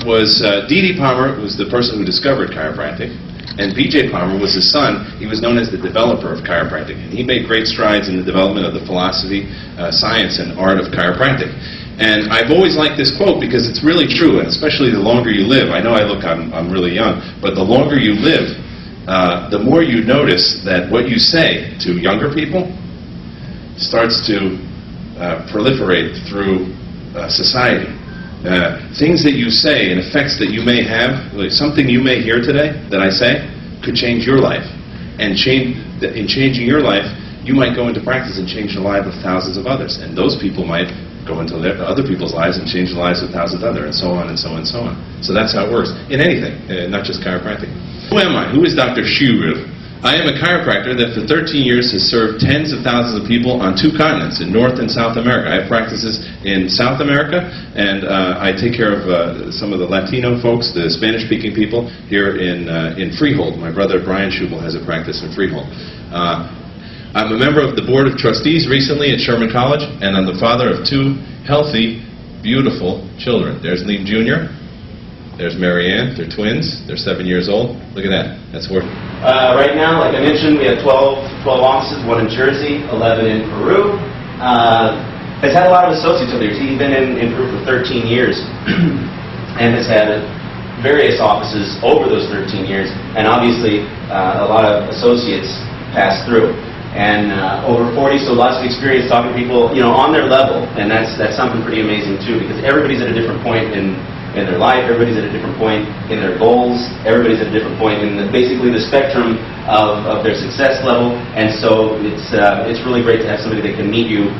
was D.D. Palmer was the person who discovered chiropractic, and B.J. Palmer was his son. He was known as the developer of chiropractic, and he made great strides in the development of the philosophy, science, and art of chiropractic. And I've always liked this quote because it's really true, and especially the longer you live. I know I'm really young, but the longer you live, the more you notice that what you say to younger people starts to proliferate through society. Things that you say and effects that you may have, like something you may hear today that I say, could change your life. And in changing your life, you might go into practice and change the lives of thousands of others. And those people might go into other people's lives and change the lives of thousands of others, and so on and so on and so on. So that's how it works in anything, not just chiropractic. Who am I? Who is Dr. Schübel? I am a chiropractor that for 13 years has served tens of thousands of people on 2 continents, in North and South America. I have practices in South America, and I take care of some of the Latino folks, the Spanish-speaking people, here in Freehold. My brother Brian Schübel has a practice in Freehold. I'm a member of the Board of Trustees recently at Sherman College, and I'm the father of 2 healthy, beautiful children. There's Liam Jr., there's Mary Ann. They're twins. They're 7 years old. Look at that. That's worth it. Right now, like I mentioned, we have 12 offices, 1 in Jersey, 11 in Peru. Has had a lot of associates over there. He's been in Peru for 13 years and has had various offices over those 13 years, and obviously a lot of associates pass through. And over 40, so lots of experience talking to people, on their level, and that's something pretty amazing too, because everybody's at a different point in their life, everybody's at a different point in their goals, everybody's at a different point in basically the spectrum of their success level, and so it's really great to have somebody that can meet you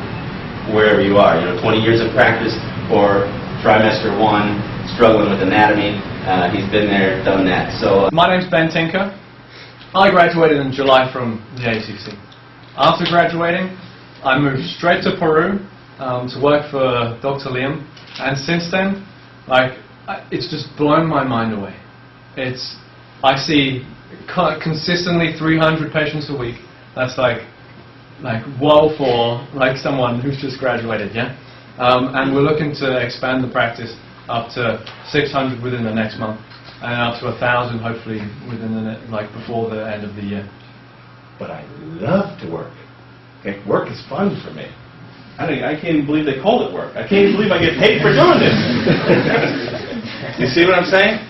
wherever you are. 20 years of practice or trimester 1, struggling with anatomy, he's been there, done that. So my name's Ben Tinker. I graduated in July from the ACC. After graduating, I moved straight to Peru to work for Dr. Liam, and since then, it's just blown my mind away. I see consistently 300 patients a week. That's like whoa for someone who's just graduated, yeah. And we're looking to expand the practice up to 600 within the next month, and up to 1,000 hopefully within before the end of the year. But I love to work. Okay, work is fun for me. I can't even believe they call it work. I can't even believe I get paid for doing this. You see what I'm saying?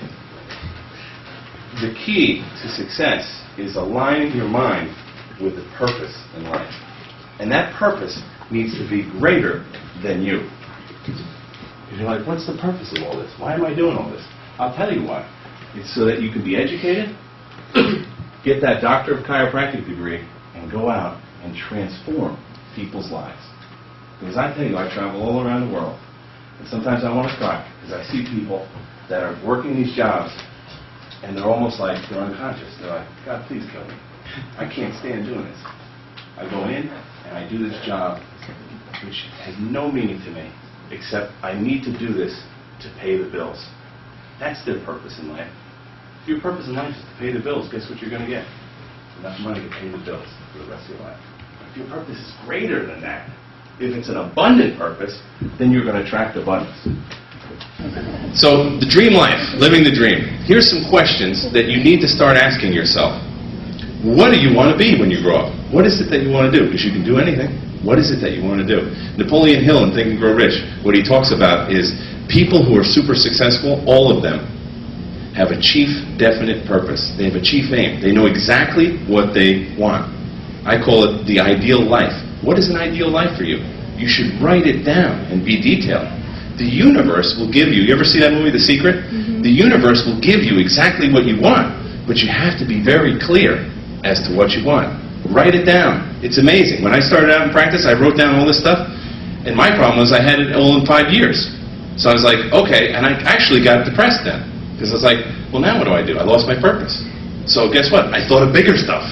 The key to success is aligning your mind with the purpose in life. And that purpose needs to be greater than you. You're like, what's the purpose of all this? Why am I doing all this? I'll tell you why. It's so that you can be educated, get that Doctor of Chiropractic degree, and go out and transform people's lives. Because I tell you, I travel all around the world, and sometimes I want to cry, because I see people that are working these jobs, and they're almost like they're unconscious. They're like, God, please kill me. I can't stand doing this. I go in, and I do this job, which has no meaning to me, except I need to do this to pay the bills. That's their purpose in life. If your purpose in life is to pay the bills, guess what you're going to get? Enough money to pay the bills for the rest of your life. If your purpose is greater than that, if it's an abundant purpose, then you're going to attract abundance. So, the dream life, living the dream. Here's some questions that you need to start asking yourself. What do you want to be when you grow up? What is it that you want to do? Because you can do anything. What is it that you want to do? Napoleon Hill in Think and Grow Rich, what he talks about is people who are super successful, all of them, have a chief definite purpose. They have a chief aim. They know exactly what they want. I call it the ideal life. What is an ideal life for you? You should write it down and be detailed. The universe will give you ever see that movie, The Secret? Mm-hmm. The universe will give you exactly what you want, but you have to be very clear as to what you want. Write it down. It's amazing. When I started out in practice, I wrote down all this stuff, and my problem was I had it all in 5 years. So I was like, okay, and I actually got depressed then. Because I was like, well, now what do? I lost my purpose. So guess what? I thought of bigger stuff.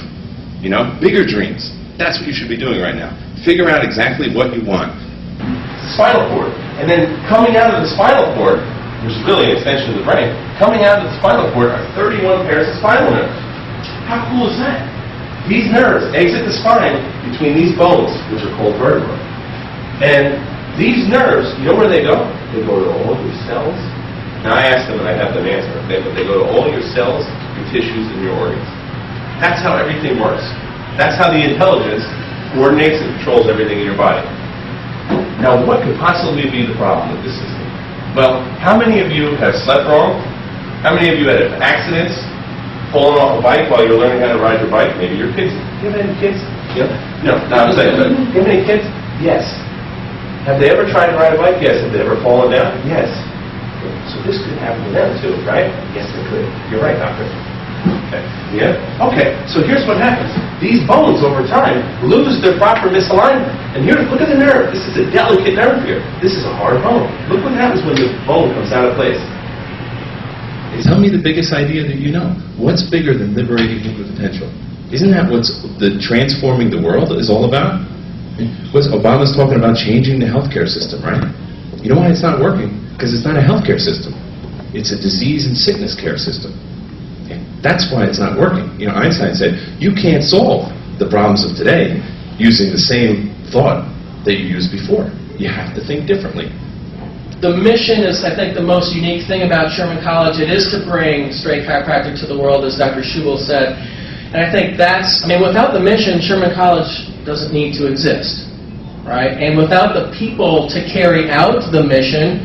Bigger dreams. That's what you should be doing right now. Figure out exactly what you want. The spinal cord. And then coming out of the spinal cord, which is really an extension of the brain, coming out of the spinal cord are 31 pairs of spinal nerves. How cool is that? These nerves exit the spine between these bones, which are called vertebrae. And these nerves, you know where they go? They go to all of your cells, Now I ask them and I have them answer. They go to all your cells, your tissues, and your organs. That's how everything works. That's how the intelligence coordinates and controls everything in your body. Now, what could possibly be the problem with this system? Well, how many of you have slept wrong? How many of you had accidents, fallen off a bike while you're learning how to ride your bike? Maybe your kids. Do you have any kids? Yep. No, I'm saying, but do you have any kids? Yes. Have they ever tried to ride a bike? Yes. Have they ever fallen down? Yes. So this could happen to them too, right? Yes, it could. You're right, doctor. Okay. Yeah? Okay, so here's what happens. These bones, over time, lose their proper misalignment. And here, look at the nerve. This is a delicate nerve here. This is a hard bone. Look what happens when the bone comes out of place. Tell me the biggest idea that you know. What's bigger than liberating human potential? Isn't that what's the transforming the world is all about? What's Obama's talking about changing the healthcare system, right? You know why it's not working? Because it's not a healthcare system. It's a disease and sickness care system. That's why it's not working. You know, Einstein said, you can't solve the problems of today using the same thought that you used before. You have to think differently. The mission is, I think, the most unique thing about Sherman College. It is to bring straight chiropractic to the world, as Dr. Schübel said. And I think that's, without the mission, Sherman College doesn't need to exist, right? And without the people to carry out the mission,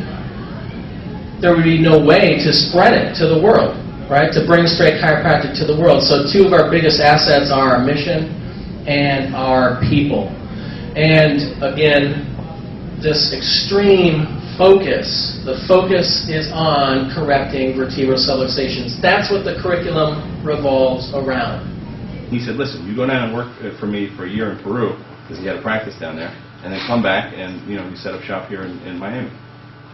there would be no way to spread it to the world. Right, to bring straight chiropractic to the world. So two of our biggest assets are our mission and our people. And again, this extreme focus, the focus is on correcting vertebral subluxations. That's what the curriculum revolves around. He said, listen, you go down and work for me for a year in Peru, because he had a practice down there, and then come back and, you set up shop here in Miami.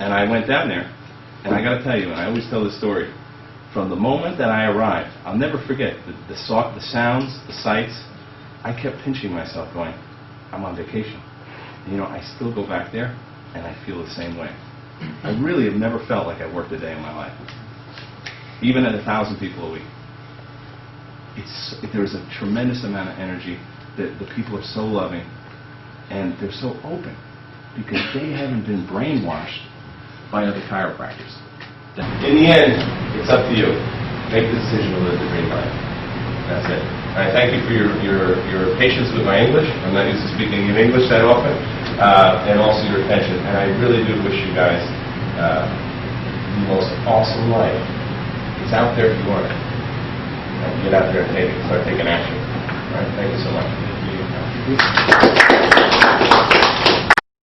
And I went down there, and I got to tell you, and I always tell this story, from the moment that I arrived, I'll never forget the sounds, the sights. I kept pinching myself going, I'm on vacation. And, I still go back there and I feel the same way. I really have never felt like I worked a day in my life. Even at 1,000 people a week. There's a tremendous amount of energy. The people are so loving and they're so open because they haven't been brainwashed by other chiropractors. In the end, it's up to you. Make the decision to live the dream life. That's it. I thank you for your patience with my English. I'm not used to speaking in English that often. And also your attention. And I really do wish you guys the most awesome life. It's out there if you want it. Get out there and start taking action. All right. Thank you so much.